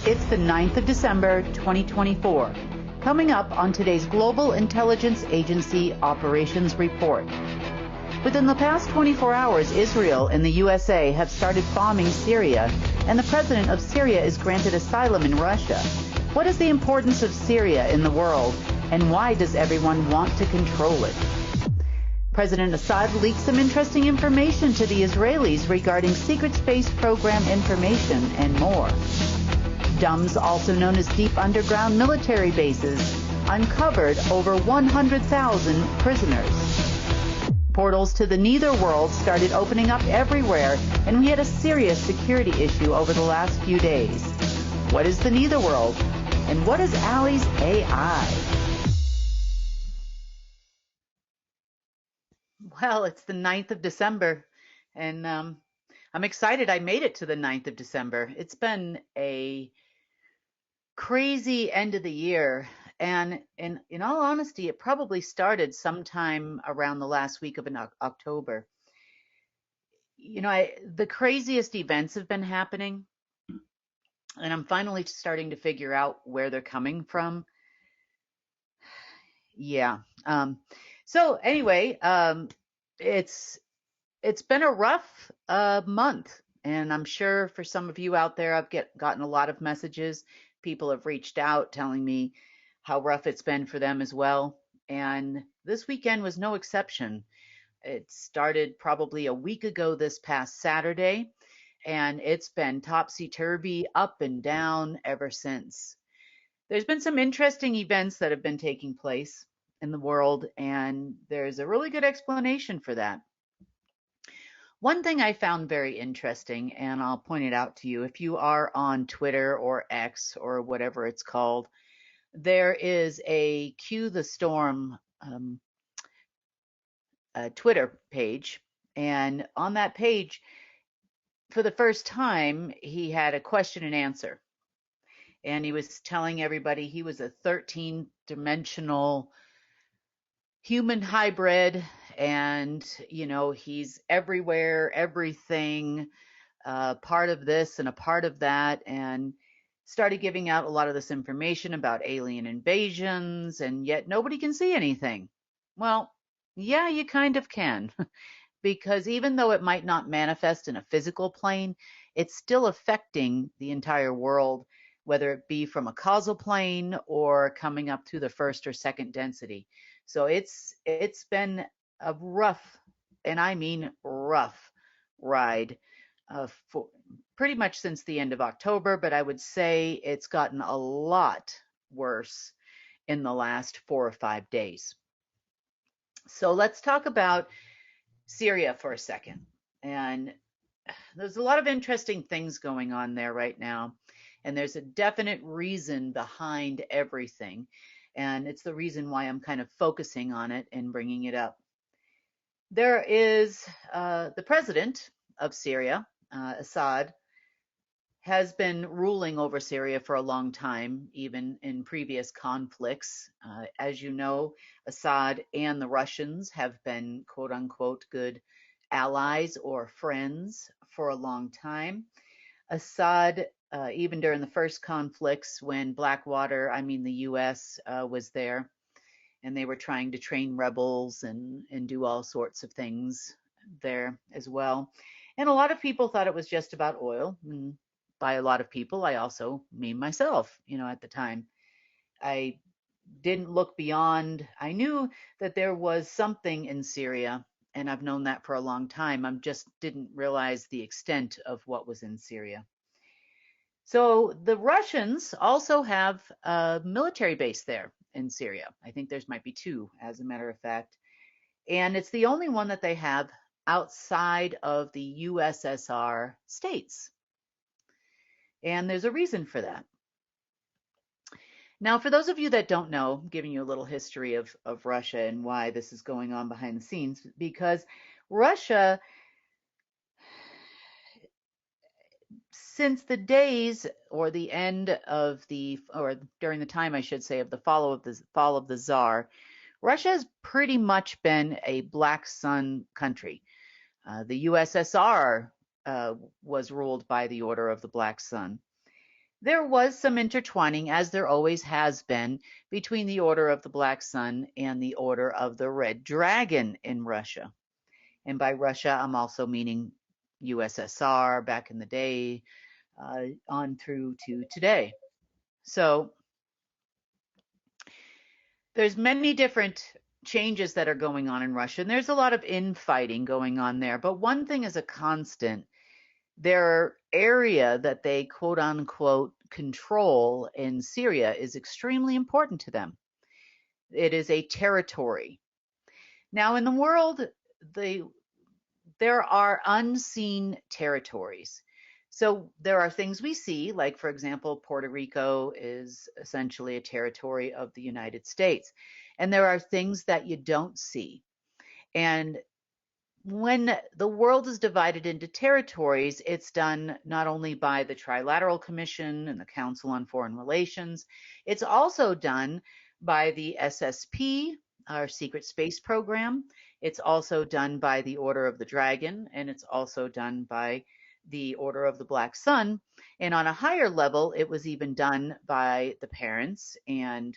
It's the 9th of December, 2024. Coming up on today's Global Intelligence Agency Operations Report. Within the past 24 hours, Israel and the USA have started bombing Syria, and the president of Syria is granted asylum in Russia. What is the importance of Syria in the world, and why does everyone want to control it? President Assad leaked some interesting information to the Israelis regarding secret space program information and more. DUMBs, also known as deep underground military bases, uncovered over 100,000 prisoners. Portals to the Neitherworld started opening up everywhere, and we had a serious security issue over the last few days. What is the Neitherworld, and what is Allie's AI? Well, it's the 9th of December, and I'm excited I made it to the 9th of December. It's been a crazy end of the year, and in all honesty, it probably started sometime around the last week of October. You know, the craziest events have been happening, and I'm finally starting to figure out where they're coming from. Yeah. So anyway, it's been a rough month, and I'm sure for some of you out there, I've gotten a lot of messages. People have reached out telling me how rough it's been for them as well. And this weekend was no exception. It started probably a week ago this past Saturday, and it's been topsy-turvy, up and down ever since. There's been some interesting events that have been taking place in the world, and there's a really good explanation for that. One thing I found very interesting, and I'll point it out to you, if you are on Twitter or X or whatever it's called, there is a Cue the Storm Twitter page. And on that page, for the first time, he had a question and answer. And he was telling everybody he was a 13-dimensional human hybrid, and he's everywhere, everything, part of this and a part of that, and started giving out a lot of this information about alien invasions, and yet nobody can see anything. Well, yeah, you kind of can, because even though it might not manifest in a physical plane, it's still affecting the entire world, whether it be from a causal plane or coming up to the first or second density. So it's been a rough, and I mean rough, ride for pretty much since the end of October, but I would say it's gotten a lot worse in the last 4 or 5 days. So let's talk about Syria for a second. And there's a lot of interesting things going on there right now, and there's a definite reason behind everything. And it's the reason why I'm kind of focusing on it and bringing it up. There is the president of Syria, Assad, has been ruling over Syria for a long time, even in previous conflicts. As you know, Assad and the Russians have been quote unquote good allies or friends for a long time. Assad, even during the first conflicts when the US was there, and they were trying to train rebels and do all sorts of things there as well. And a lot of people thought it was just about oil. And by a lot of people, I also mean myself, at the time. I didn't look beyond. I knew that there was something in Syria, and I've known that for a long time. I just didn't realize the extent of what was in Syria. So the Russians also have a military base there in Syria. I think there's might be 2, as a matter of fact. And it's the only one that they have outside of the USSR states. And there's a reason for that. Now, for those of you that don't know, I'm giving you a little history of Russia and why this is going on behind the scenes, because Russia, since the days or the end of or during the time, I should say, of the fall of the Tsar, Russia has pretty much been a black sun country. The USSR was ruled by the Order of the Black Sun. there was some intertwining, as there always has been, between the Order of the Black Sun and the Order of the Red Dragon in Russia. And by Russia, I'm also meaning USSR back in the day, on through to today. So there's many different changes that are going on in Russia, and there's a lot of infighting going on there. But one thing is a constant. Their area that they quote unquote control in Syria is extremely important to them. It is a territory. Now, in the world, there are unseen territories. So there are things we see, like, for example, Puerto Rico is essentially a territory of the United States. And there are things that you don't see. And when the world is divided into territories, it's done not only by the Trilateral Commission and the Council on Foreign Relations, it's also done by the SSP, our secret space program. It's also done by the Order of the Dragon, and it's also done by the Order of the Black Sun. And on a higher level, it was even done by the parents and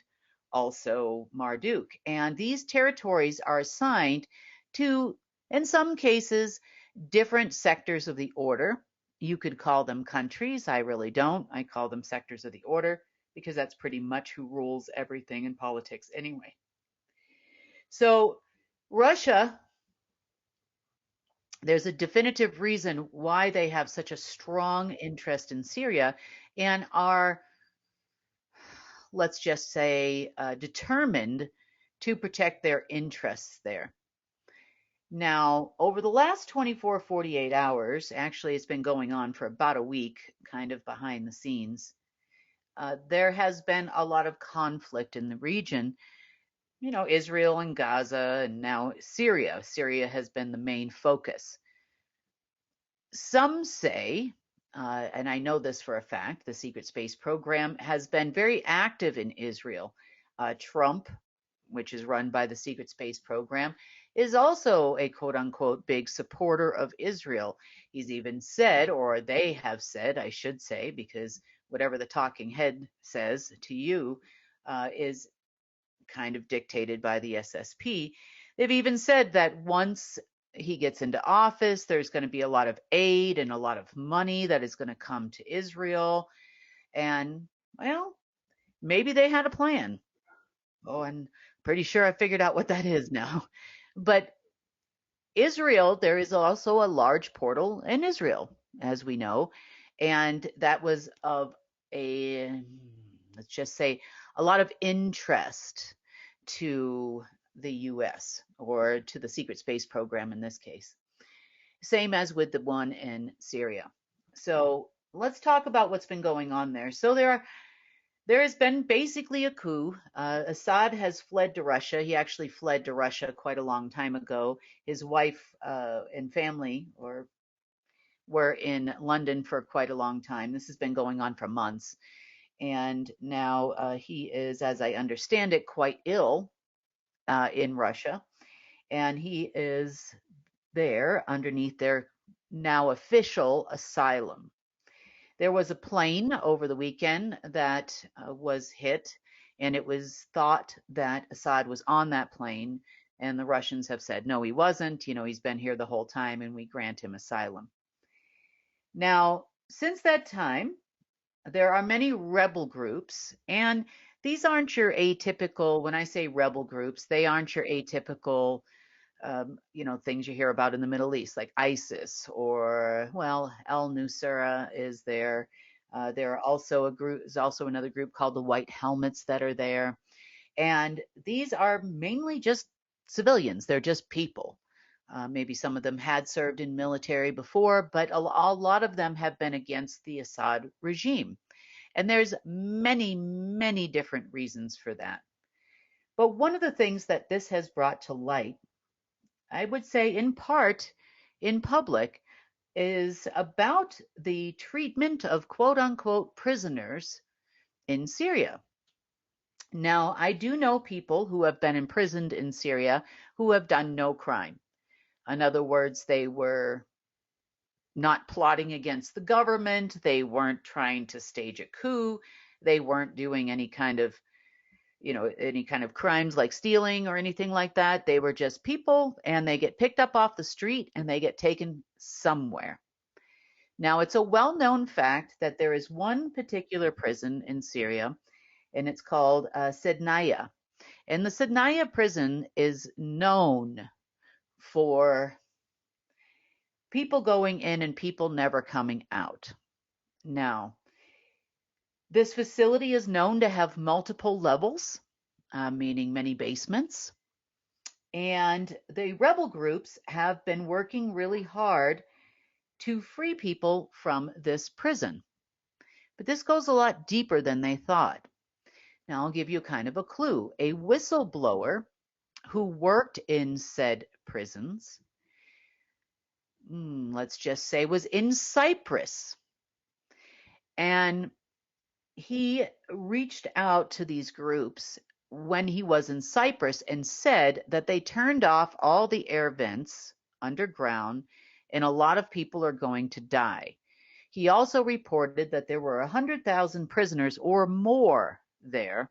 also Marduk. And these territories are assigned to, in some cases, different sectors of the order. You could call them countries. I really don't. I call them sectors of the order because that's pretty much who rules everything in politics anyway. So, Russia, there's a definitive reason why they have such a strong interest in Syria and are, let's just say, determined to protect their interests there. Now, over the last 24, 48 hours, actually, it's been going on for about a week, kind of behind the scenes. There has been a lot of conflict in the region. You know, Israel and Gaza, and now Syria. Syria has been the main focus. Some say, and I know this for a fact, the secret space program has been very active in Israel. Trump, which is run by the secret space program, is also a quote unquote big supporter of Israel. He's even said, or they have said, I should say, because whatever the talking head says to you is kind of dictated by the SSP. They've even said that once he gets into office, there's going to be a lot of aid and a lot of money that is going to come to Israel. And, well, maybe they had a plan. Oh, and pretty sure I figured out what that is now. But Israel, there is also a large portal in Israel, as we know, and that was of a, let's just say, a lot of interest to the US or to the secret space program in this case. Same as with the one in Syria. So let's talk about what's been going on there. So there has been basically a coup. Assad has fled to Russia. He actually fled to Russia quite a long time ago. His wife and family were in London for quite a long time. This has been going on for months. And now he is, as I understand it, quite ill in Russia. And he is there underneath their now official asylum. There was a plane over the weekend that was hit, and it was thought that Assad was on that plane. And the Russians have said, no, he wasn't. You know, he's been here the whole time, and we grant him asylum. Now, since that time, there are many rebel groups, and these aren't your atypical, when I say rebel groups, they aren't your atypical things you hear about in the Middle East, like ISIS or, well, al-Nusra is there. There are also is also another group called the White Helmets that are there. And these are mainly just civilians. They're just people. Maybe some of them had served in military before, but a lot of them have been against the Assad regime. And there's many, many different reasons for that. But one of the things that this has brought to light, I would say in part in public, is about the treatment of quote unquote prisoners in Syria. Now, I do know people who have been imprisoned in Syria who have done no crime. In other words, they were not plotting against the government. They weren't trying to stage a coup. They weren't doing any kind of, any kind of crimes like stealing or anything like that. They were just people, and they get picked up off the street and they get taken somewhere. Now, it's a well-known fact that there is one particular prison in Syria, and it's called Sednaya. And the Sednaya prison is known for people going in and people never coming out. Now, this facility is known to have multiple levels, meaning many basements. And the rebel groups have been working really hard to free people from this prison. But this goes a lot deeper than they thought. Now, I'll give you kind of a clue. A whistleblower who worked in said prisons, let's just say, was in Cyprus. And he reached out to these groups when he was in Cyprus and said that they turned off all the air vents underground and a lot of people are going to die. He also reported that there were 100,000 prisoners or more there,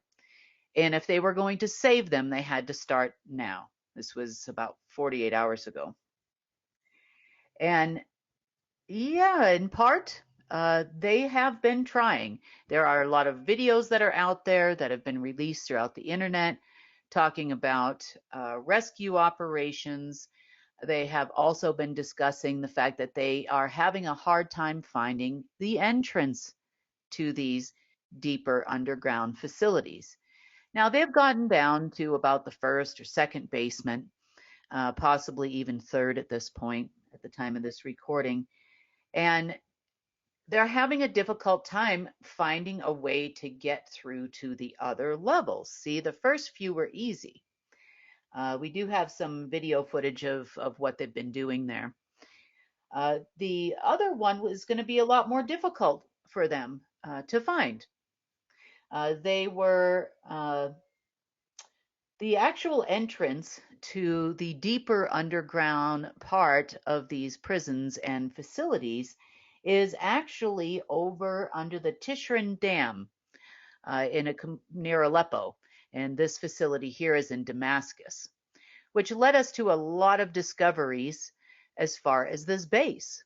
and if they were going to save them, they had to start now. This was about 48 hours ago. And yeah, in part, they have been trying. There are a lot of videos that are out there that have been released throughout the internet talking about rescue operations. They have also been discussing the fact that they are having a hard time finding the entrance to these deeper underground facilities. Now, they've gotten down to about the first or second basement, possibly even third at this point, at the time of this recording. And they're having a difficult time finding a way to get through to the other levels. See, the first few were easy. We do have some video footage of what they've been doing there. The other one was going to be a lot more difficult for them to find. They were the actual entrance to the deeper underground part of these prisons and facilities is actually over under the Tishrin Dam near Aleppo. And this facility here is in Damascus, which led us to a lot of discoveries as far as this base.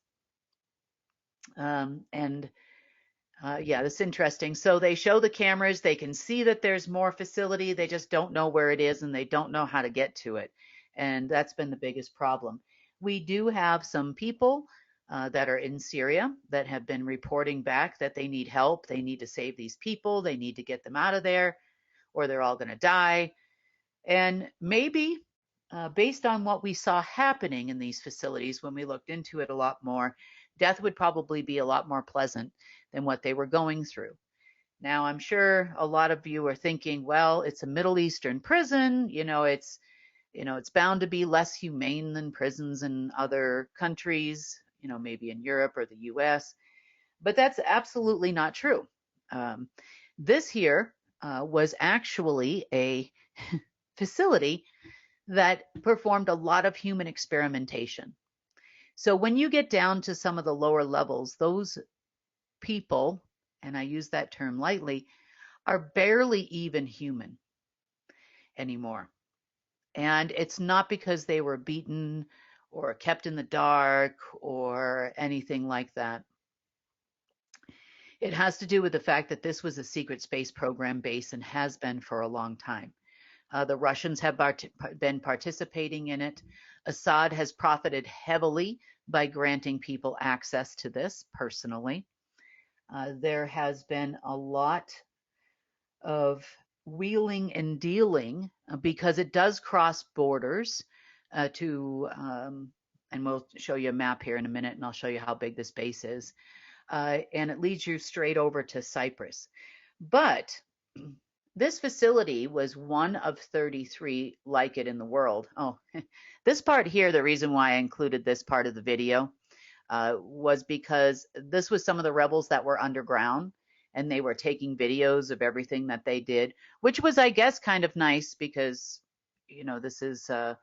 Yeah, that's interesting. So they show the cameras, they can see that there's more facility, they just don't know where it is and they don't know how to get to it. And that's been the biggest problem. We do have some people that are in Syria that have been reporting back that they need help, they need to save these people, they need to get them out of there, or they're all going to die. And maybe based on what we saw happening in these facilities when we looked into it a lot more, death would probably be a lot more pleasant than what they were going through. Now, I'm sure a lot of you are thinking, well, it's a Middle Eastern prison, it's bound to be less humane than prisons in other countries, maybe in Europe or the US. But that's absolutely not true. This here was actually a facility that performed a lot of human experimentation. So when you get down to some of the lower levels, those people, and I use that term lightly, are barely even human anymore. And it's not because they were beaten or kept in the dark or anything like that. It has to do with the fact that this was a secret space program base and has been for a long time. The Russians have been participating in it. Assad has profited heavily by granting people access to this personally. There has been a lot of wheeling and dealing because it does cross borders and we'll show you a map here in a minute and I'll show you how big this base is. And it leads you straight over to Cyprus. But this facility was one of 33 like it in the world. Oh, this part here, the reason why I included this part of the video was because this was some of the rebels that were underground and they were taking videos of everything that they did, which was, I guess, kind of nice because, this is a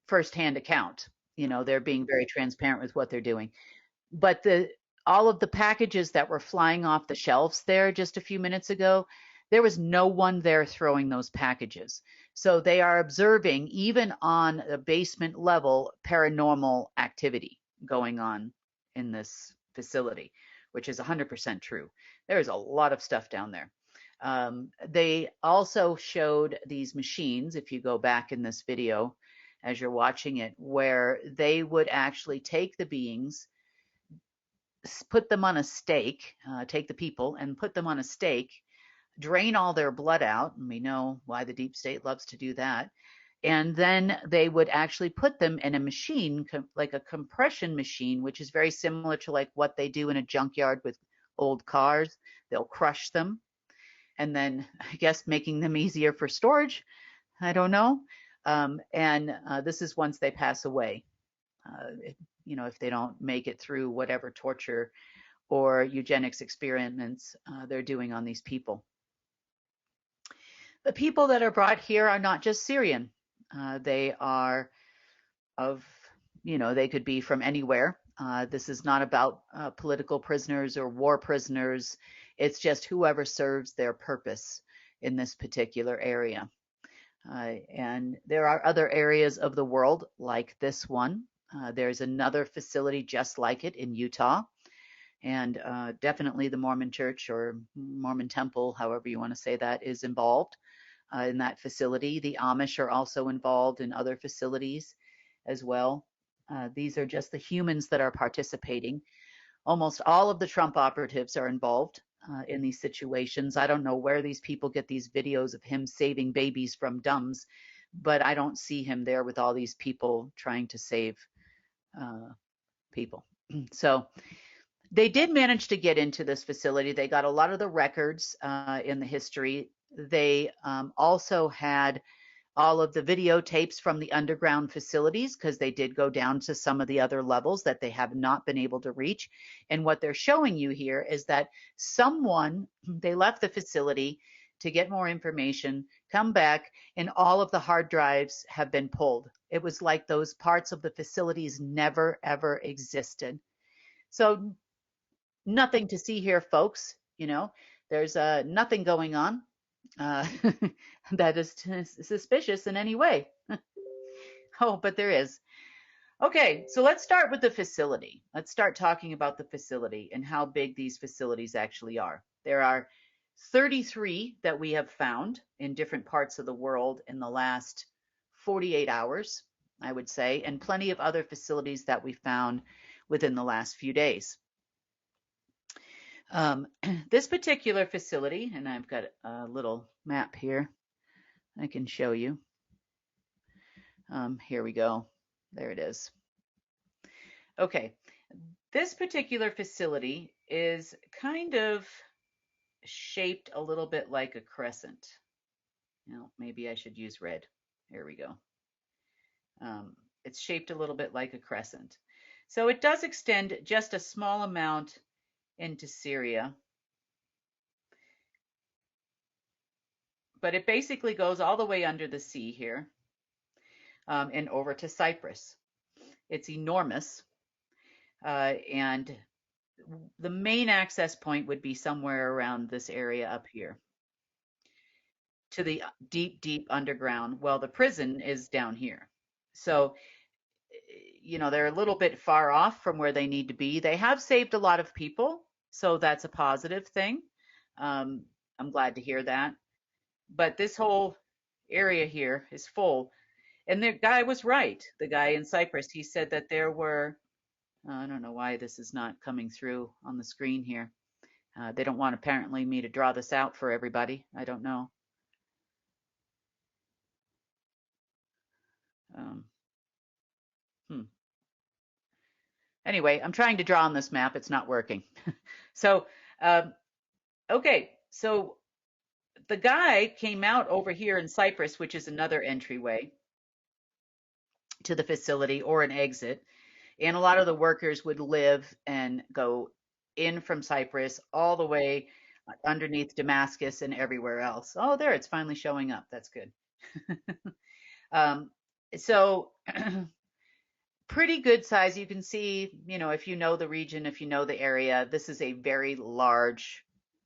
firsthand account. They're being very transparent with what they're doing. But the all of the packages that were flying off the shelves there just a few minutes ago, there was no one there throwing those packages. So they are observing, even on the basement level, paranormal activity going on in this facility, which is 100% true. There's a lot of stuff down there. They also showed these machines, if you go back in this video as you're watching it, where they would actually take the beings, put them on a stake, take the people and put them on a stake, drain all their blood out. And we know why the deep state loves to do that. And then they would actually put them in a machine, like a compression machine, which is very similar to like what they do in a junkyard with old cars. They'll crush them and then, I guess, making them easier for storage. I don't know. And this is once they pass away. If they don't make it through whatever torture or eugenics experiments they're doing on these people. The people that are brought here are not just Syrian. They are they could be from anywhere. This is not about political prisoners or war prisoners. It's just whoever serves their purpose in this particular area. And there are other areas of the world like this one. There's another facility just like it in Utah. And definitely the Mormon Church or Mormon Temple, however you want to say that, is involved in that facility. The Amish are also involved in other facilities as well. These are just the humans that are participating. Almost all of the Trump operatives are involved in these situations. I don't know where these people get these videos of him saving babies from dumbs, but I don't see him there with all these people trying to save people. So they did manage to get into this facility. They got a lot of the records in the history. They also had all of the videotapes from the underground facilities because they did go down to some of the other levels that they have not been able to reach. And what they're showing you here is that they left the facility to get more information, come back, and all of the hard drives have been pulled. It was like those parts of the facilities never, ever existed. So nothing to see here, folks. There's nothing going on that is suspicious in any way. Oh, but there is. Okay, so let's start with the facility. Let's start talking about the facility and how big these facilities actually are. There are 33 that we have found in different parts of the world in the last 48 hours, I would say, and plenty of other facilities that we found within the last few days. This particular facility, and I've got a little map here I can show you. Here we go. There it is. Okay, this particular facility is kind of shaped a little bit like a crescent. Maybe I should use red. Here we go. It's shaped a little bit like a crescent. So it does extend just a small amount into Syria. But it basically goes all the way under the sea here and over to Cyprus. It's enormous. And the main access point would be somewhere around this area up here to the deep, deep underground. Well, the prison is down here. So, they're a little bit far off from where they need to be. They have saved a lot of people, so that's a positive thing. I'm glad to hear that. But this whole area here is full. And the guy was right. The guy in Cyprus, he said that there were, I don't know why this is not coming through on the screen here. They don't want apparently me to draw this out for everybody. I don't know. Anyway, I'm trying to draw on this map. It's not working. So, okay. So the guy came out over here in Cyprus, which is another entryway to the facility or an exit. And a lot of the workers would live and go in from Cyprus all the way underneath Damascus and everywhere else. Oh, there, it's finally showing up. That's good. So pretty good size. You can see, if you know the region, if you know the area, this is a very large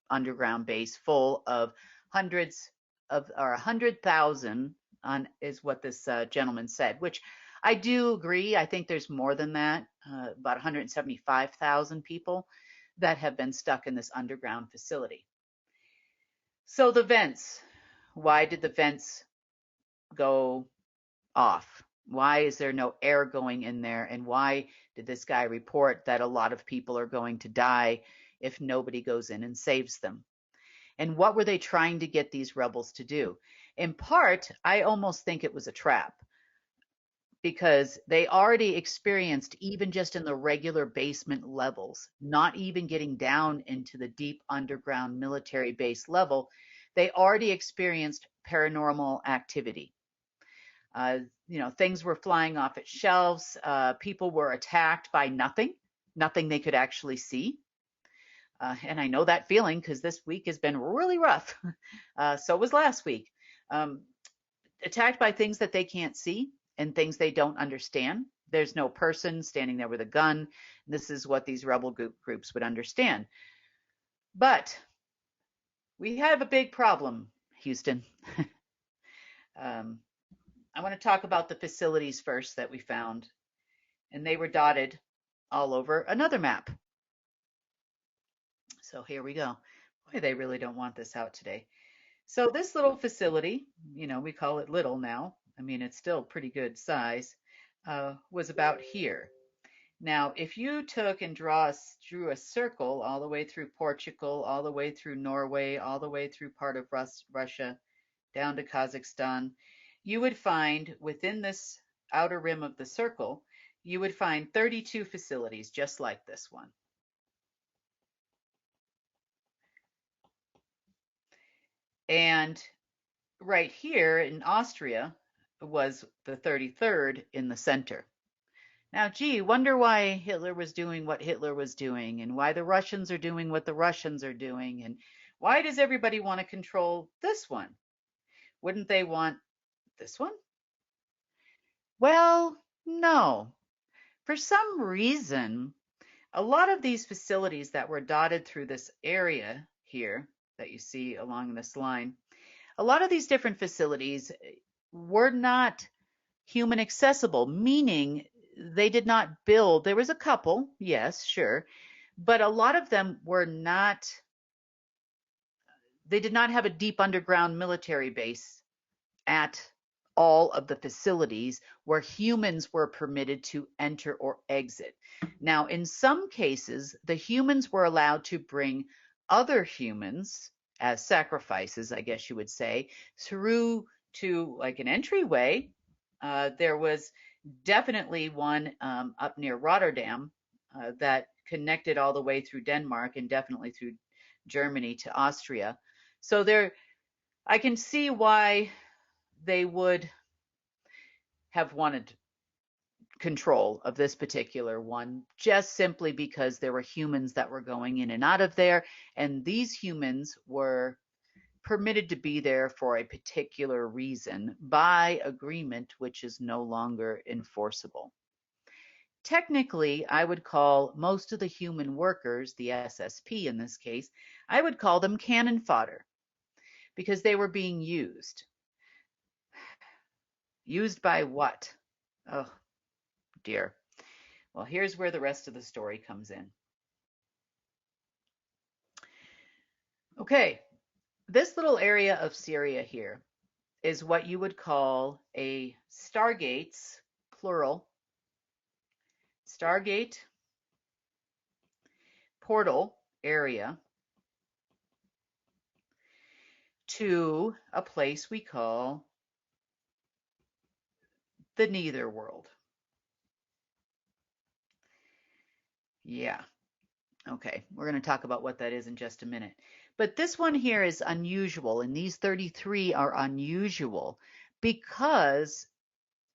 underground base full of hundreds of, or 100,000 on is what this gentleman said, which I do agree. I think there's more than that, about 175,000 people that have been stuck in this underground facility. So the vents, why did the vents go off? Why is there no air going in there? And why did this guy report that a lot of people are going to die if nobody goes in and saves them? And what were they trying to get these rebels to do? In part, I almost think it was a trap, because they already experienced, even just in the regular basement levels, not even getting down into the deep underground military base level, they already experienced paranormal activity. Things were flying off its shelves. People were attacked by nothing they could actually see. And I know that feeling because this week has been really rough. So was last week. Attacked by things that they can't see and things they don't understand. There's no person standing there with a gun. This is what these rebel groups would understand. But we have a big problem, Houston. I want to talk about the facilities first that we found, and they were dotted all over another map. So here we go. Boy, they really don't want this out today. So this little facility, we call it little now. I mean, it's still pretty good size, was about here. Now, if you took and drew a circle all the way through Portugal, all the way through Norway, all the way through part of Russia, down to Kazakhstan, you would find within this outer rim of the circle, you would find 32 facilities just like this one. And right here in Austria was the 33rd in the center. Now, gee, wonder why Hitler was doing what Hitler was doing, and why the Russians are doing what the Russians are doing, and why does everybody want to control this one? Wouldn't they want this one? Well, no. For some reason, a lot of these facilities that were dotted through this area here that you see along this line, a lot of these different facilities were not human accessible, meaning they did not build. There was a couple, yes, sure, but a lot of them were not, they did not have a deep underground military base at all of the facilities where humans were permitted to enter or exit. Now, in some cases, the humans were allowed to bring other humans as sacrifices, I guess you would say, through to like an entryway. There was definitely one up near Rotterdam that connected all the way through Denmark and definitely through Germany to Austria. So there, I can see why they would have wanted control of this particular one, just simply because there were humans that were going in and out of there, and these humans were permitted to be there for a particular reason by agreement, which is no longer enforceable. Technically, I would call most of the human workers, the SSP in this case, I would call them cannon fodder, because they were being used. Used by what? Oh, dear. Well, here's where the rest of the story comes in. Okay, this little area of Syria here is what you would call a stargates, plural, stargate portal area to a place we call the Neitherworld. Yeah. Okay, we're going to talk about what that is in just a minute. But this one here is unusual, and these 33 are unusual because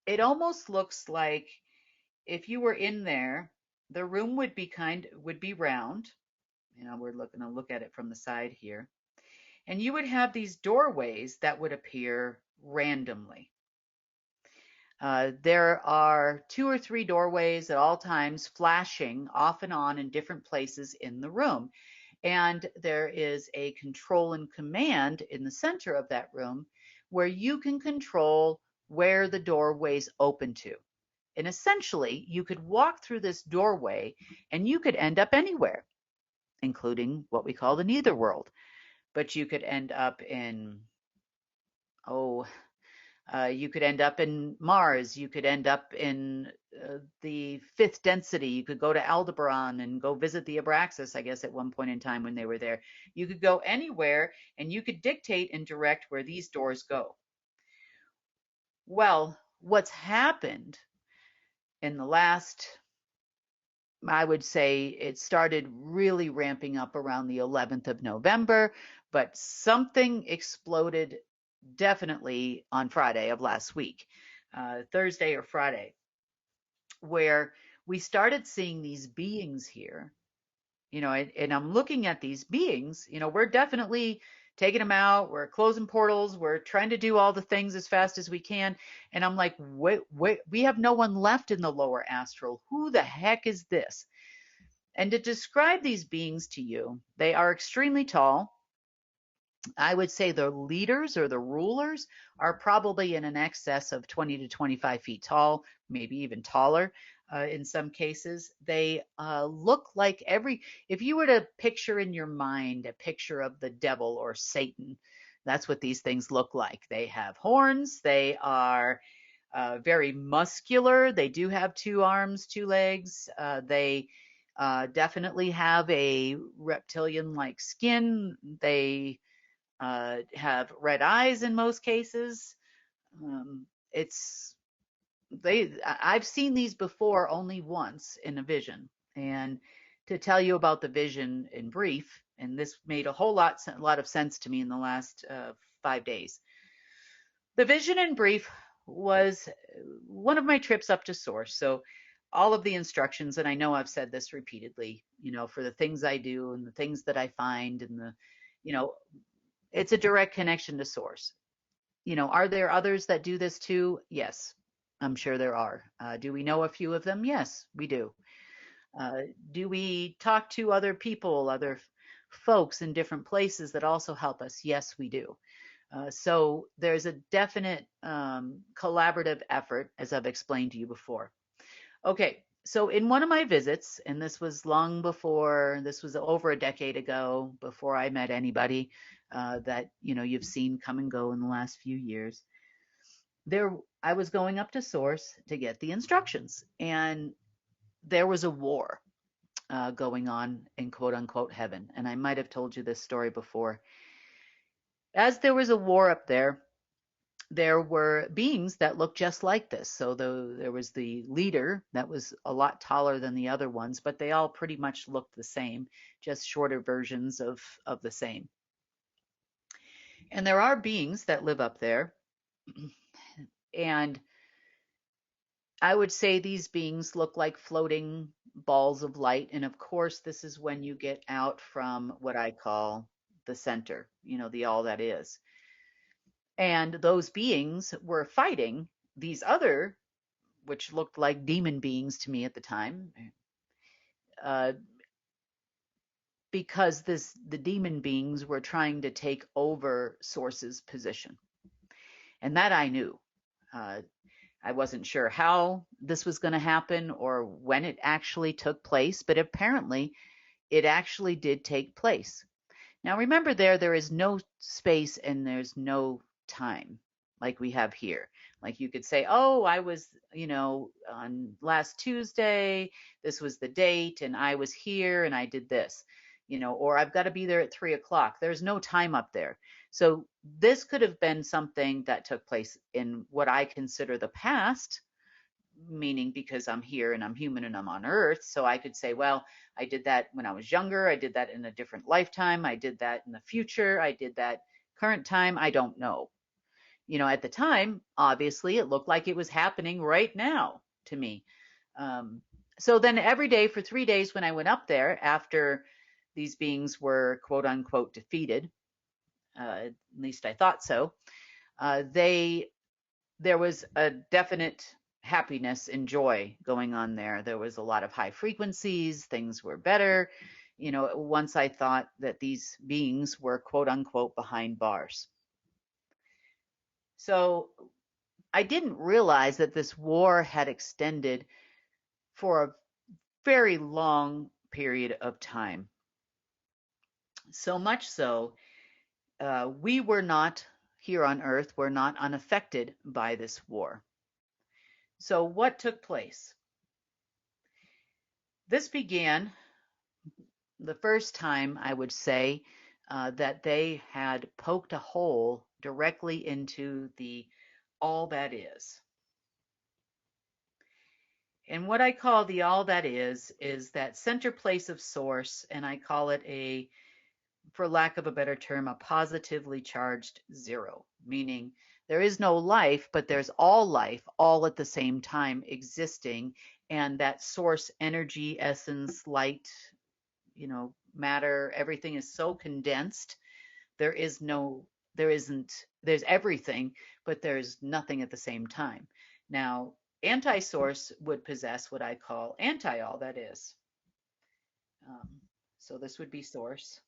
it almost looks like if you were in there, the room would be round. We're going to look at it from the side here. And you would have these doorways that would appear randomly. There are 2 or 3 doorways at all times flashing off and on in different places in the room. And there is a control and command in the center of that room where you can control where the doorways open to. And essentially, you could walk through this doorway and you could end up anywhere, including what we call the Neitherworld. But you could end up in, oh, you could end up in Mars. You could end up in the fifth density. You could go to Aldebaran and go visit the Abraxas, I guess, at one point in time when they were there. You could go anywhere and you could dictate and direct where these doors go. Well, what's happened in the last, I would say it started really ramping up around the 11th of November, but something exploded definitely on Friday of last week, Thursday or Friday, where we started seeing these beings here, and I'm looking at these beings, we're definitely taking them out. We're closing portals. We're trying to do all the things as fast as we can. And I'm like, wait, we have no one left in the lower astral. Who the heck is this? And to describe these beings to you, they are extremely tall. I would say the leaders or the rulers are probably in an excess of 20 to 25 feet tall, maybe even taller in some cases. They look like if you were to picture in your mind a picture of the devil or Satan, that's what these things look like. They have horns. They are very muscular. They do have 2 arms, 2 legs. They definitely have a reptilian-like skin. They have red eyes in most cases. It's I've seen these before only once in a vision, and to tell you about the vision in brief, and this made a lot of sense to me in the last 5 days. The vision in brief was one of my trips up to Source. So all of the instructions, and I know I've said this repeatedly, for the things I do and the things that I find and it's a direct connection to Source. Are there others that do this too? Yes, I'm sure there are. Do we know a few of them? Yes, we do. Do we talk to other people, other folks in different places that also help us? Yes, we do. So there's a definite collaborative effort, as I've explained to you before. Okay, so in one of my visits, and this was over a decade ago, before I met anybody that you've seen come and go in the last few years, I was going up to Source to get the instructions, and there was a war going on in quote unquote heaven. And I might have told you this story before. As there was a war up there were beings that looked just like this. So there was the leader that was a lot taller than the other ones, but they all pretty much looked the same, just shorter versions of the same. And there are beings that live up there. And I would say these beings look like floating balls of light. And of course, this is when you get out from what I call the center, the all that is. And those beings were fighting these other, which looked like demon beings to me at the time, because the demon beings were trying to take over Source's position. And that I knew. I wasn't sure how this was going to happen or when it actually took place, but apparently it actually did take place. Now remember, there is no space and there's no time like we have here. Like you could say, oh, I was, on last Tuesday, this was the date, and I was here and I did this, or I've got to be there at 3:00. There's no time up there. So this could have been something that took place in what I consider the past, meaning because I'm here and I'm human and I'm on Earth. So I could say, well, I did that when I was younger. I did that in a different lifetime. I did that in the future. I did that current time. I don't know. At the time, obviously, it looked like it was happening right now to me. So then every day for 3 days when I went up there after these beings were quote unquote defeated, at least I thought so, they there was a definite happiness and joy going on there. There was a lot of high frequencies, things were better. Once I thought that these beings were quote unquote behind bars. So I didn't realize that this war had extended for a very long period of time. So much so, we were not here on Earth, were not unaffected by this war. So what took place? This began the first time, I would say, that they had poked a hole directly into the all that is. And what I call the all that is that center place of source, and I call it a, for lack of a better term, a positively charged zero, meaning there is no life, but there's all life all at the same time existing, and that source energy, essence, light, matter, everything is so condensed. There is no, there isn't, there's everything, but there's nothing at the same time. Now, anti-source would possess what I call anti-all that is. So this would be source.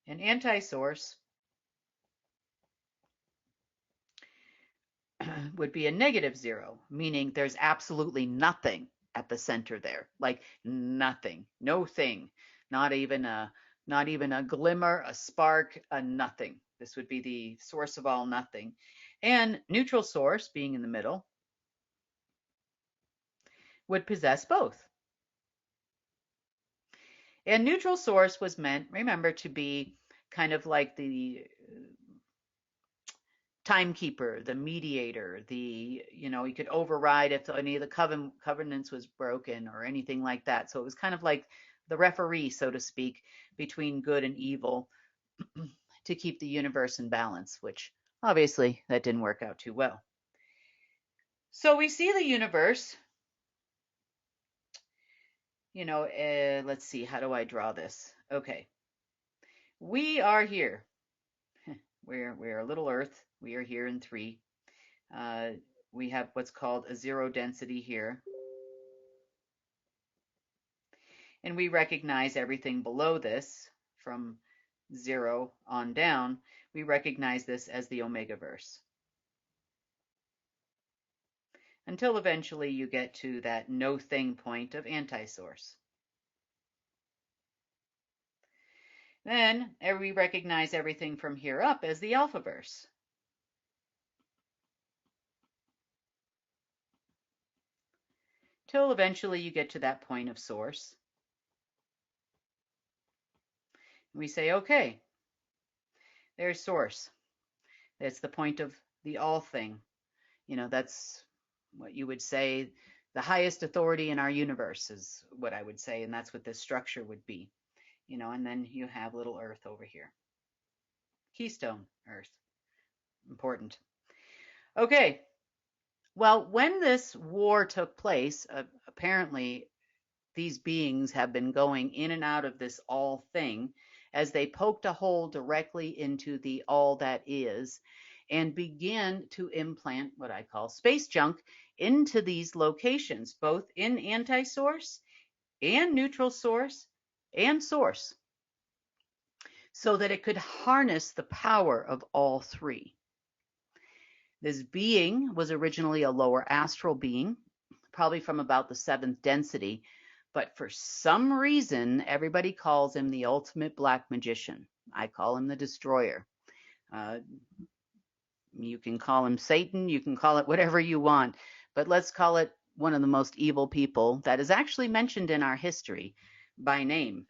And anti-source would be a negative zero, meaning there's absolutely nothing at the center there, like nothing, no thing, not even a glimmer, a spark, a nothing. This would be the source of all nothing. And neutral source, being in the middle, would possess both. And neutral source was meant, remember, to be kind of like the timekeeper, the mediator, you could override if any of the covenants was broken or anything like that. So it was kind of like the referee, so to speak, between good and evil to keep the universe in balance, which obviously that didn't work out too well. So we see the universe, let's see, how do I draw this? Okay. We are here. We're a little Earth. We are here in 3. We have what's called a zero density here. And we recognize everything below this from 0 on down. We recognize this as the Omegaverse. Until eventually you get to that no thing point of anti-source. Then we recognize everything from here up as the Alphaverse. Till eventually you get to that point of source. We say, okay, there's source. That's the point of the all thing. That's what you would say the highest authority in our universe is what I would say, and that's what this structure would be. And then you have little Earth over here. Keystone Earth. Important. Okay. Well, when this war took place, apparently these beings have been going in and out of this all thing as they poked a hole directly into the all that is and begin to implant what I call space junk into these locations, both in anti-source and neutral source and source, so that it could harness the power of all 3. This being was originally a lower astral being, probably from about the 7th density, but for some reason, everybody calls him the ultimate black magician. I call him the destroyer. You can call him Satan, you can call it whatever you want, but let's call it one of the most evil people that is actually mentioned in our history by name.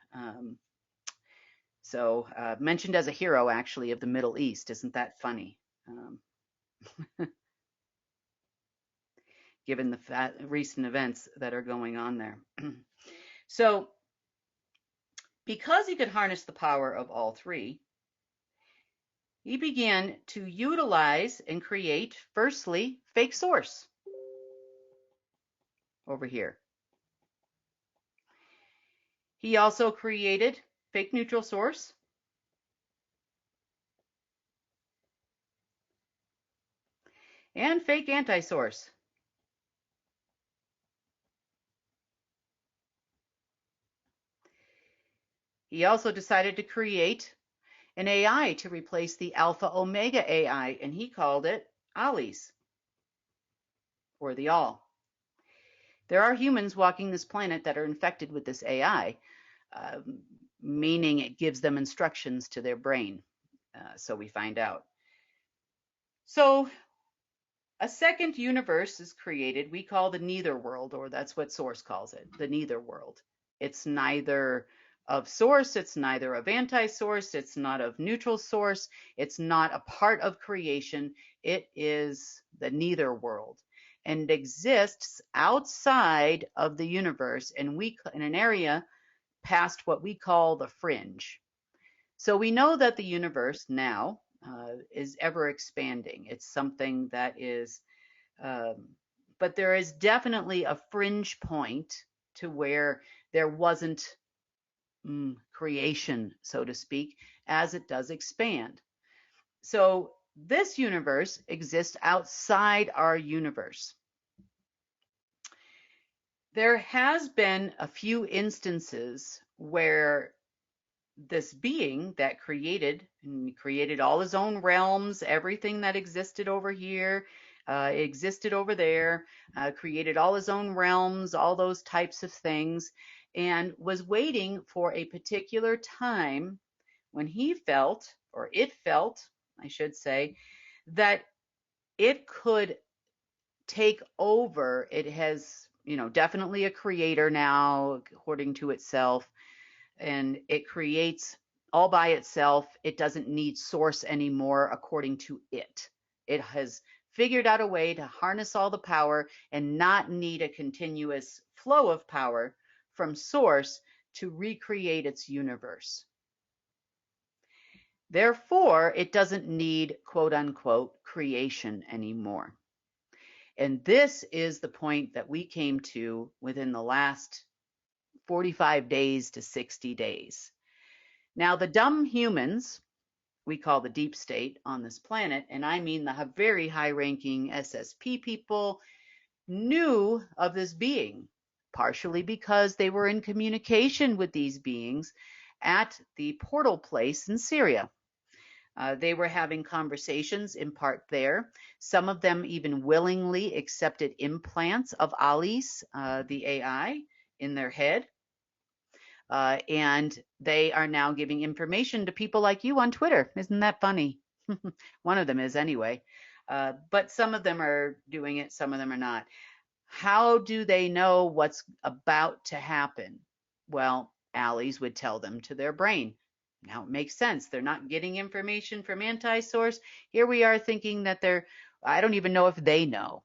Mentioned as a hero, actually, of the Middle East. Isn't that funny? Given the recent events that are going on there. So, because he could harness the power of all 3, he began to utilize and create, firstly, fake source over here. He also created fake neutral source. and fake anti-source. He also decided to create an AI to replace the Alpha Omega AI, and he called it Ollie's, or the All. There are humans walking this planet that are infected with this AI, meaning it gives them instructions to their brain. So we find out. So a second universe is created we call the Neitherworld, or that's what Source calls it, the Neitherworld. It's neither of Source, it's neither of anti-source, it's not of neutral source, it's not a part of creation. It is the Neitherworld, and it exists outside of the universe, and we in an area past what we call the fringe. So we know that the universe now is ever expanding. It's something that is, but there is definitely a fringe point to where there wasn't creation, so to speak, as it does expand. So this universe exists outside our universe. There has been a few instances where this being that created all his own realms, everything that existed over here existed over there, created all his own realms, all those types of things, and was waiting for a particular time when he felt, or it felt, I should say, that it could take over. It has, definitely a creator now, according to itself, and it creates all by itself. It doesn't need source anymore, according to it. It has figured out a way to harness all the power and not need a continuous flow of power from source to recreate its universe. Therefore, it doesn't need quote unquote creation anymore. And this is the point that we came to within the last 45 days to 60 days. Now, the dumb humans, we call the deep state on this planet, and I mean the very high-ranking SSP people, knew of this being, partially because they were in communication with these beings at the portal place in Syria. They were having conversations in part there. Some of them even willingly accepted implants of Ali's, the AI, in their head. And they are now giving information to people like you on Twitter. Isn't that funny? One of them is anyway. But some of them are doing it, some of them are not. How do they know what's about to happen? Well, Allies would tell them to their brain. Now it makes sense. They're not getting information from anti-source. Here we are thinking that I don't even know if they know.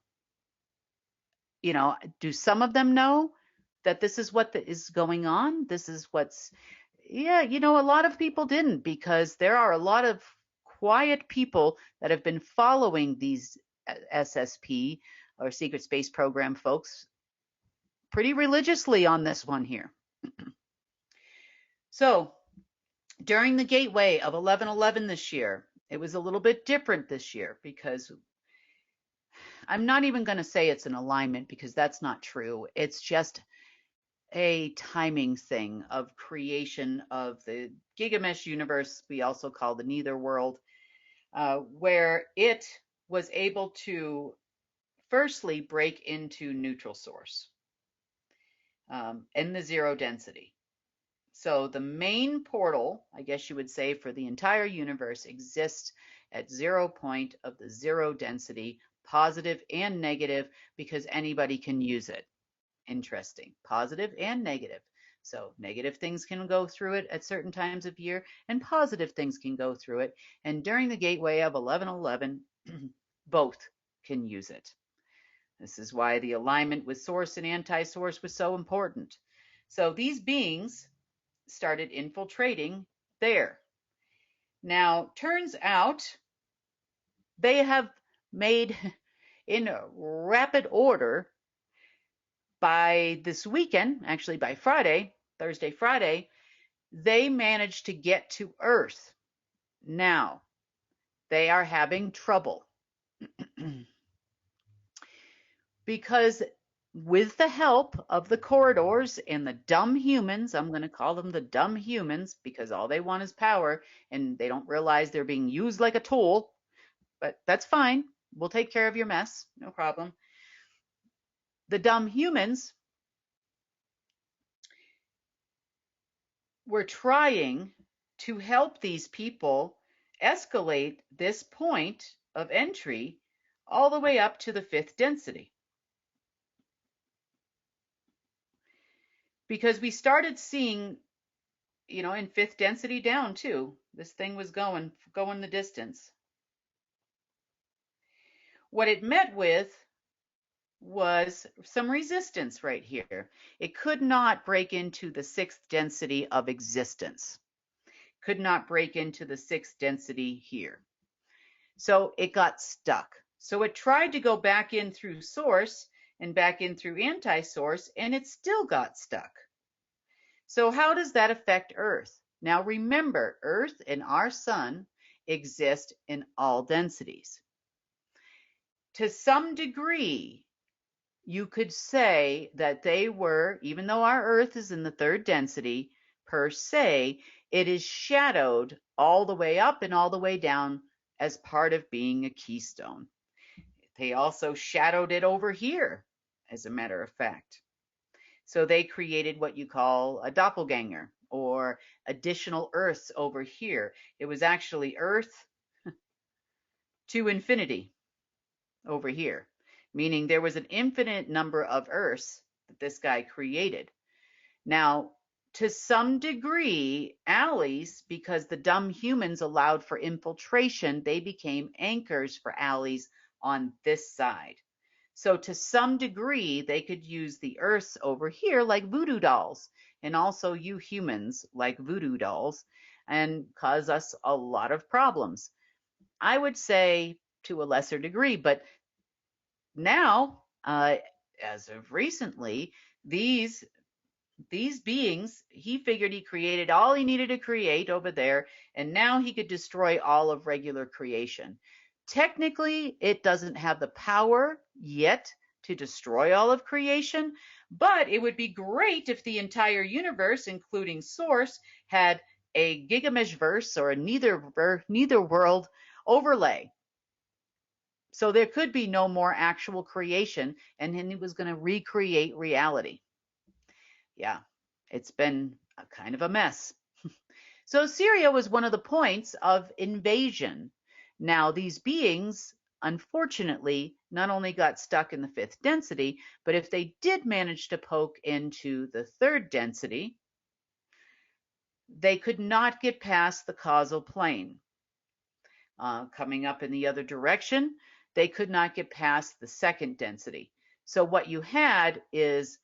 Do some of them know that this is what is going on? This is what's, yeah, a lot of people didn't, because there are a lot of quiet people that have been following these SSP or Secret Space Program folks pretty religiously on this one here. So during the gateway of 11/11 this year, it was a little bit different this year, because I'm not even going to say it's an alignment, because that's not true. It's just a timing thing of creation of the Gigamesh universe, we also call the Neitherworld, where it was able to firstly break into neutral source and the zero density. So the main portal, I guess you would say, for the entire universe exists at 0 point of the zero density, positive and negative, because anybody can use it. Interesting. Positive and negative. So negative things can go through it at certain times of year, and positive things can go through it. And during the gateway of 11/11, both can use it. This is why the alignment with source and anti-source was so important. So these beings started infiltrating there. Now, turns out they have made, in rapid order, by this weekend, actually by Friday, Thursday, Friday, they managed to get to Earth. Now, they are having trouble. because with the help of the corridors and the dumb humans, I'm going to call them the dumb humans because all they want is power and they don't realize they're being used like a tool, but that's fine. We'll take care of your mess. No problem. The dumb humans were trying to help these people escalate this point of entry all the way up to the 5th density. Because we started seeing, in 5th density down too. This thing was going the distance. What it met with was some resistance right here. It could not break into the 6th density of existence. Could not break into the 6th density here. So it got stuck. So it tried to go back in through source and back in through anti-source, and it still got stuck. So how does that affect Earth? Now remember, Earth and our sun exist in all densities. To some degree, you could say that they were, even though our Earth is in the 3rd density, per se, it is shadowed all the way up and all the way down as part of being a keystone. They also shadowed it over here, as a matter of fact. So they created what you call a doppelganger or additional Earths over here. It was actually Earth to infinity over here, meaning there was an infinite number of Earths that this guy created. Now, to some degree, alleys, because the dumb humans allowed for infiltration, they became anchors for alleys on this side. So to some degree, they could use the Earths over here like voodoo dolls, and also you humans like voodoo dolls, and cause us a lot of problems. I would say to a lesser degree, but now, as of recently, these beings, he figured he created all he needed to create over there, and now he could destroy all of regular creation. Technically, it doesn't have the power yet to destroy all of creation, but it would be great if the entire universe, including Source, had a Gigameshverse or a Neitherworld overlay. So there could be no more actual creation, and then he was going to recreate reality. Yeah, it's been a kind of a mess. So Syria was one of the points of invasion. Now, these beings, unfortunately, not only got stuck in the 5th density, but if they did manage to poke into the 3rd density, they could not get past the causal plane. Coming up in the other direction, they could not get past the 2nd density. So what you had is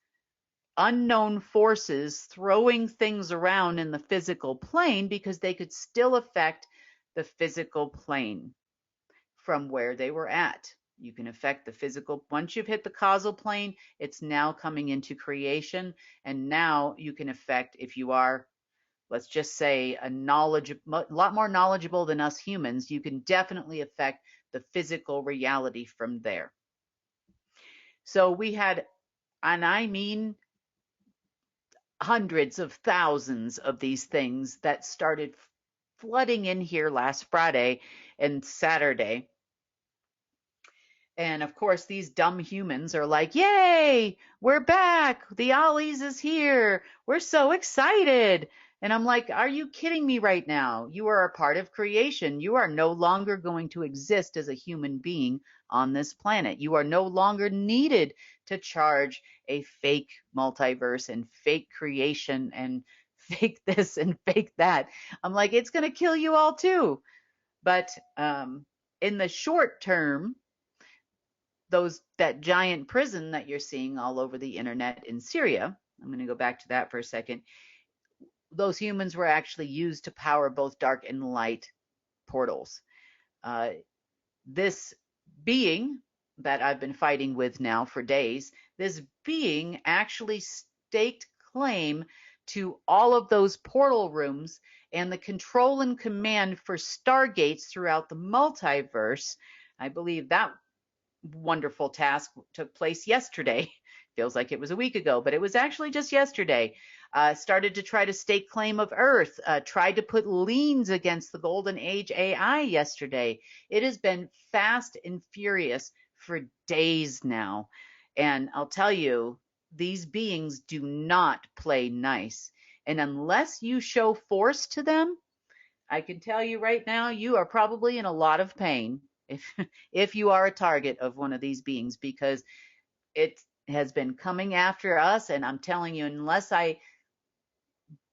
unknown forces throwing things around in the physical plane because they could still affect the physical plane from where they were at. You can affect the physical. Once you've hit the causal plane, it's now coming into creation. And now you can affect, if you are, let's just say, a lot more knowledgeable than us humans, you can definitely affect the physical reality from there. So we had, and I mean hundreds of thousands of these things that started flooding in here last Friday and Saturday. And of course, these dumb humans are like, yay, we're back. The Ollie's is here. We're so excited. And I'm like, are you kidding me right now? You are a part of creation. You are no longer going to exist as a human being on this planet. You are no longer needed to charge a fake multiverse and fake creation and fake this and fake that. I'm like, it's going to kill you all too. But in the short term, that giant prison that you're seeing all over the internet in Syria, I'm going to go back to that for a second. Those humans were actually used to power both dark and light portals. This being that I've been fighting with now for days, this being actually staked claim to all of those portal rooms and the control and command for stargates throughout the multiverse. I believe that wonderful task took place yesterday. Feels like it was a week ago, but it was actually just yesterday. Started to try to stake claim of Earth, tried to put liens against the Golden Age AI yesterday. It has been fast and furious for days now. And I'll tell you, these beings do not play nice. And unless you show force to them, I can tell you right now, you are probably in a lot of pain if if you are a target of one of these beings, because it has been coming after us. And I'm telling you, unless I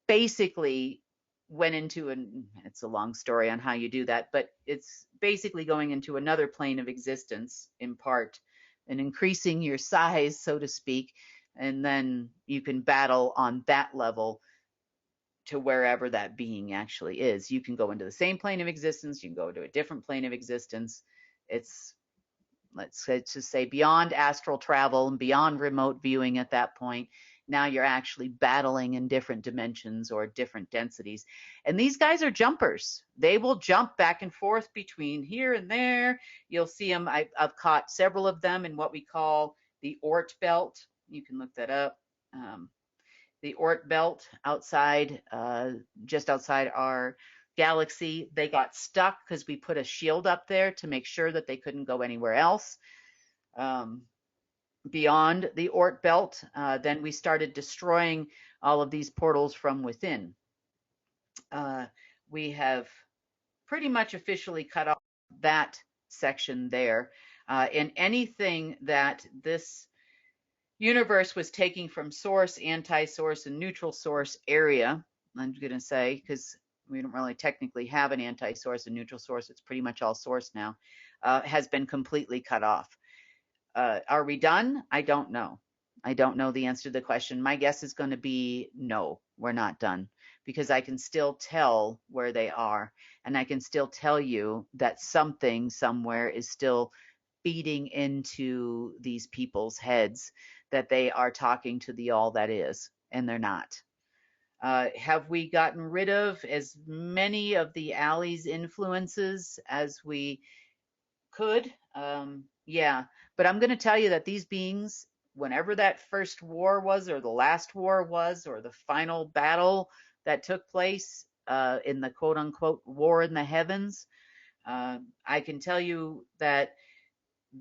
basically went into, and it's a long story on how you do that, but it's basically going into another plane of existence in part and increasing your size, so to speak, and then you can battle on that level to wherever that being actually is. You can go into the same plane of existence, you can go to a different plane of existence. It's, let's just say, beyond astral travel and beyond remote viewing at that point. Now you're actually battling in different dimensions or different densities. And these guys are jumpers. They will jump back and forth between here and there. You'll see them. I've caught several of them in what we call the Oort belt. You can look that up. The Oort belt outside, just outside our galaxy. They got stuck because we put a shield up there to make sure that they couldn't go anywhere else. Beyond the Oort belt, then we started destroying all of these portals from within. We have pretty much officially cut off that section there. And anything that this universe was taking from source, anti-source, and neutral source area, I'm going to say, because we don't really technically have an anti-source and neutral source, it's pretty much all source now, has been completely cut off. Are we done? I don't know. I don't know the answer to the question. My guess is going to be no, we're not done, because I can still tell where they are, and I can still tell you that something somewhere is still feeding into these people's heads that they are talking to the all that is, and they're not. Have we gotten rid of as many of the alley's influences as we could? Yeah, but I'm going to tell you that these beings, whenever that first war was, or the last war was, or the final battle that took place in the quote unquote war in the heavens, I can tell you that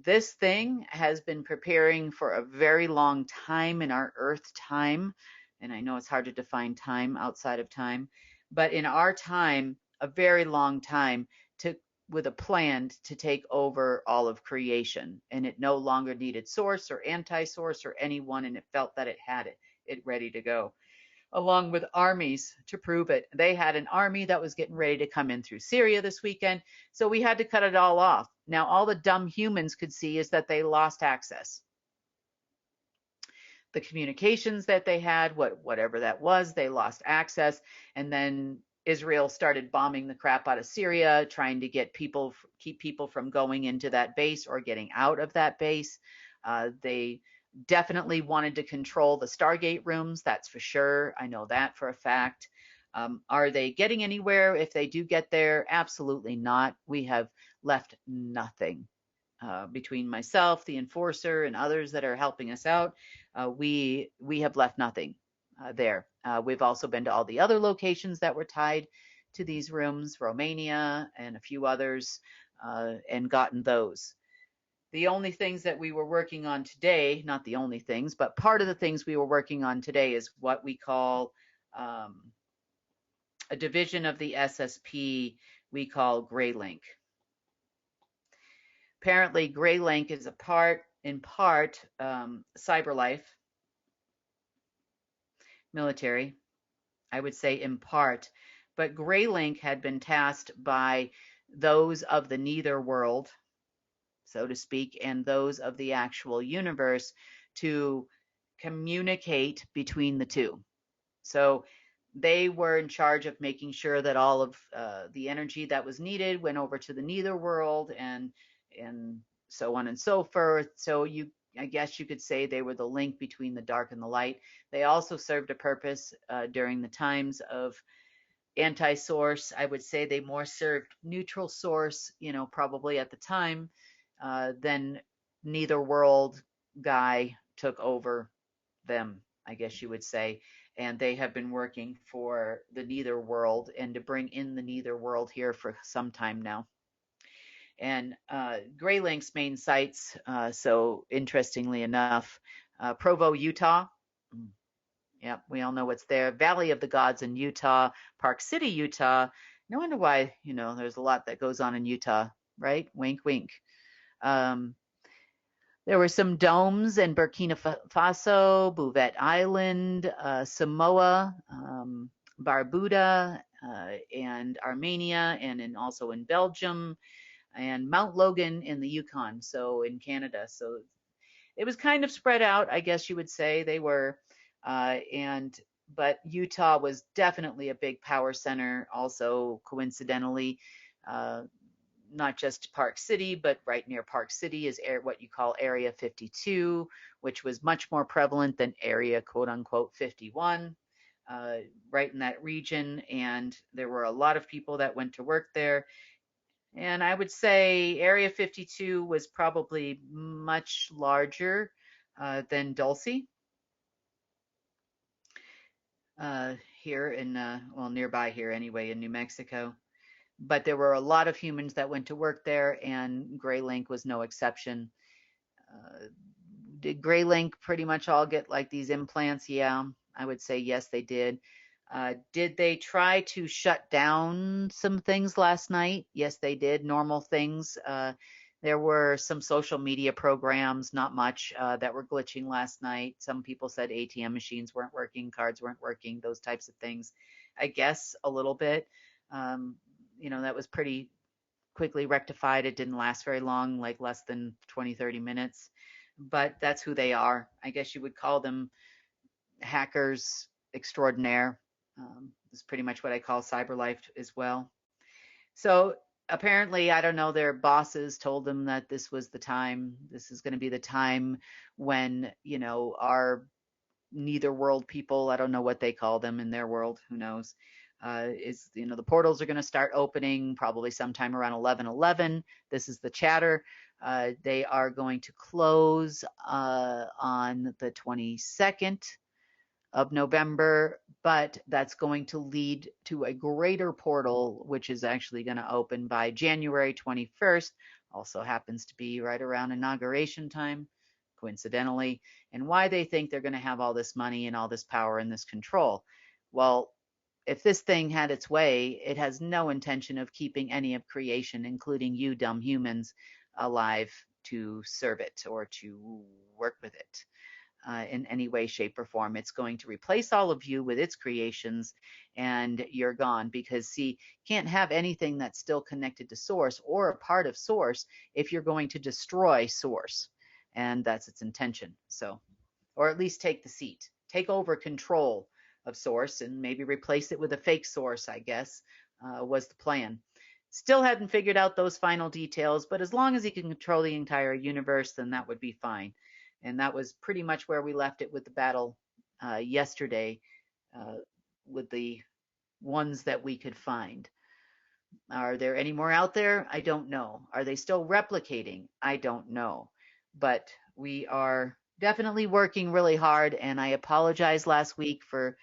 this thing has been preparing for a very long time in our Earth time. And I know it's hard to define time outside of time, but in our time, a very long time, to with a plan to take over all of creation. And it no longer needed source or anti-source or anyone, and it felt that it had it ready to go, along with armies to prove it. They had an army that was getting ready to come in through Syria this weekend, so we had to cut it all off. Now, all the dumb humans could see is that they lost access. The communications that they had, whatever that was, they lost access. And then Israel started bombing the crap out of Syria, trying to keep people from going into that base or getting out of that base. They definitely wanted to control the Stargate rooms, that's for sure. I know that for a fact. Are they getting anywhere if they do get there? Absolutely not. We have left nothing. Between myself, the enforcer, and others that are helping us out, we have left nothing there. We've also been to all the other locations that were tied to these rooms, Romania and a few others, and gotten those. The only things that we were working on today, not the only things, but part of the things we were working on today is what we call a division of the SSP we call Greylink. Apparently, Greylink is in part, CyberLife, military, I would say in part, but Greylink had been tasked by those of the Neitherworld, so to speak, and those of the actual universe to communicate between the two. So they were in charge of making sure that all of the energy that was needed went over to the Neitherworld, and so on and so forth. So I guess you could say they were the link between the dark and the light. They also served a purpose during the times of anti-source. I would say they more served neutral source, probably at the time, than Neitherworld guy took over them, I guess you would say. And they have been working for the Neitherworld and to bring in the Neitherworld here for some time now. And Graylink's main sites, so interestingly enough, Provo, Utah. Yep, we all know what's there. Valley of the Gods in Utah, Park City, Utah. No wonder why, there's a lot that goes on in Utah, right? Wink, wink. Um, there were some domes in Burkina Faso, Bouvet Island, Samoa, Barbuda, and Armenia, and also in Belgium, and Mount Logan in the Yukon, so in Canada. So it was kind of spread out, I guess you would say. They were, but Utah was definitely a big power center. Also, coincidentally, uh, not just Park City, but right near Park City is what you call Area 52, which was much more prevalent than Area quote unquote 51, right in that region. And there were a lot of people that went to work there. And I would say Area 52 was probably much larger than Dulce here in, nearby here anyway, in New Mexico. But there were a lot of humans that went to work there, and Graylink was no exception. Did Graylink pretty much all get like these implants? Yeah, I would say yes, they did. Did they try to shut down some things last night? Yes, they did. Normal things. There were some social media programs, not much, that were glitching last night. Some people said ATM machines weren't working, cards weren't working, those types of things. I guess a little bit. Um, that was pretty quickly rectified. It didn't last very long, like less than 20, 30 minutes. But that's who they are. I guess you would call them hackers extraordinaire. Is pretty much what I call CyberLife as well. So apparently, I don't know, their bosses told them that this was the time. This is going to be the time when, our Neitherworld people, I don't know what they call them in their world, who knows, the portals are going to start opening probably sometime around 11:11. This is the chatter. They are going to close on the 22nd of November, but that's going to lead to a greater portal, which is actually going to open by January 21st. Also happens to be right around inauguration time, coincidentally, and why they think they're going to have all this money and all this power and this control. Well, if this thing had its way, it has no intention of keeping any of creation, including you dumb humans, alive to serve it or to work with it in any way, shape, or form. It's going to replace all of you with its creations, and you're gone. Because, see, can't have anything that's still connected to source or a part of source if you're going to destroy source. And that's its intention. So, or at least take the seat, take over control of source, and maybe replace it with a fake source, I guess, was the plan. Still hadn't figured out those final details, but as long as he can control the entire universe, then that would be fine. And that was pretty much where we left it with the battle yesterday, with the ones that we could find. Are there any more out there? I don't know. Are they still replicating? I don't know. But we are definitely working really hard, and I apologize last week for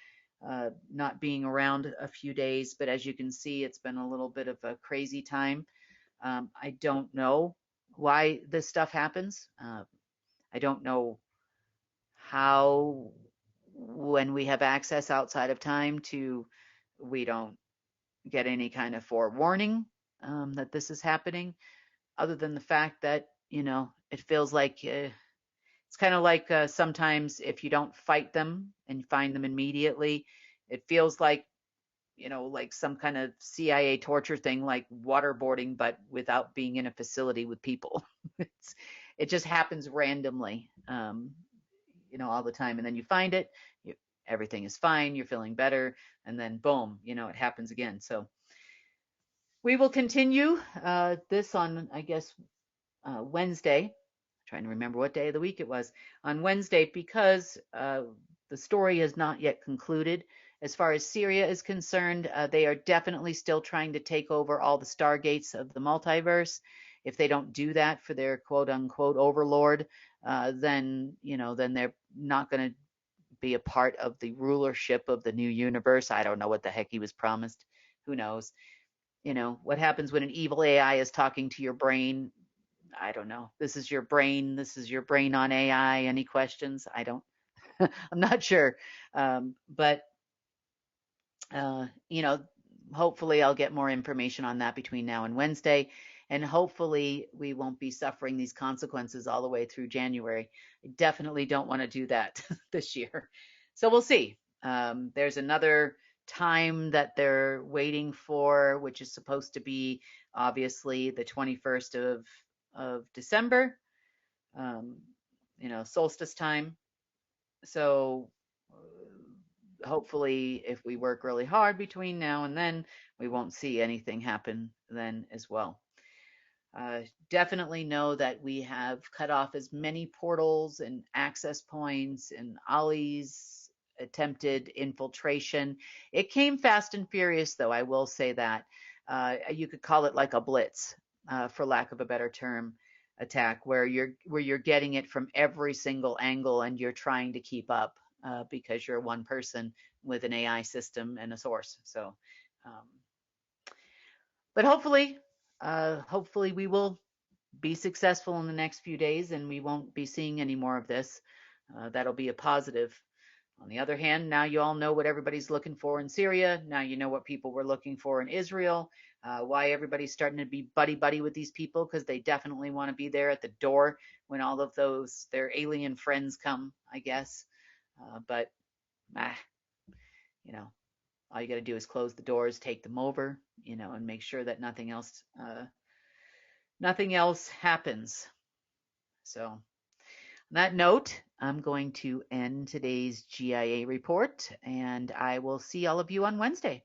not being around a few days, but as you can see, it's been a little bit of a crazy time. I don't know why this stuff happens. I don't know how, when we have access outside of time we don't get any kind of forewarning that this is happening, other than the fact that, it feels like it's kind of like sometimes if you don't fight them and find them immediately, it feels like, like some kind of CIA torture thing, like waterboarding, but without being in a facility with people. It just happens randomly, all the time. And then you find it, everything is fine, you're feeling better, and then boom, it happens again. So we will continue this on, I guess, Wednesday. Trying to remember what day of the week it was. On Wednesday, because the story has not yet concluded. As far as Syria is concerned, they are definitely still trying to take over all the stargates of the multiverse. if they don't do that for their quote unquote overlord, then, then they're not going to be a part of the rulership of the new universe. I don't know what the heck he was promised. Who knows? What happens when an evil AI is talking to your brain? I don't know. This is your brain. This is your brain on AI. Any questions? I don't, I'm not sure. But, uh, you know, hopefully I'll get more information on that between now and Wednesday. And hopefully we won't be suffering these consequences all the way through January. I definitely don't want to do that this year. So we'll see. There's another time that they're waiting for, which is supposed to be obviously the 21st of December, um, solstice time. So hopefully, if we work really hard between now and then, we won't see anything happen then as well. Definitely know that we have cut off as many portals and access points and Ollie's attempted infiltration. It came fast and furious, though, I will say that. You could call it like a blitz, for lack of a better term, attack, where you're getting it from every single angle and you're trying to keep up, because you're one person with an AI system and a source. So, um, but hopefully we will be successful in the next few days and we won't be seeing any more of this. That'll be a positive. On the other hand, now you all know what everybody's looking for in Syria. Now you know what people were looking for in Israel. Why everybody's starting to be buddy-buddy with these people, because they definitely want to be there at the door when all of their alien friends come, I guess. But, you know, all you got to do is close the doors, take them over, and make sure that nothing else happens. So, on that note, I'm going to end today's GIA report, and I will see all of you on Wednesday.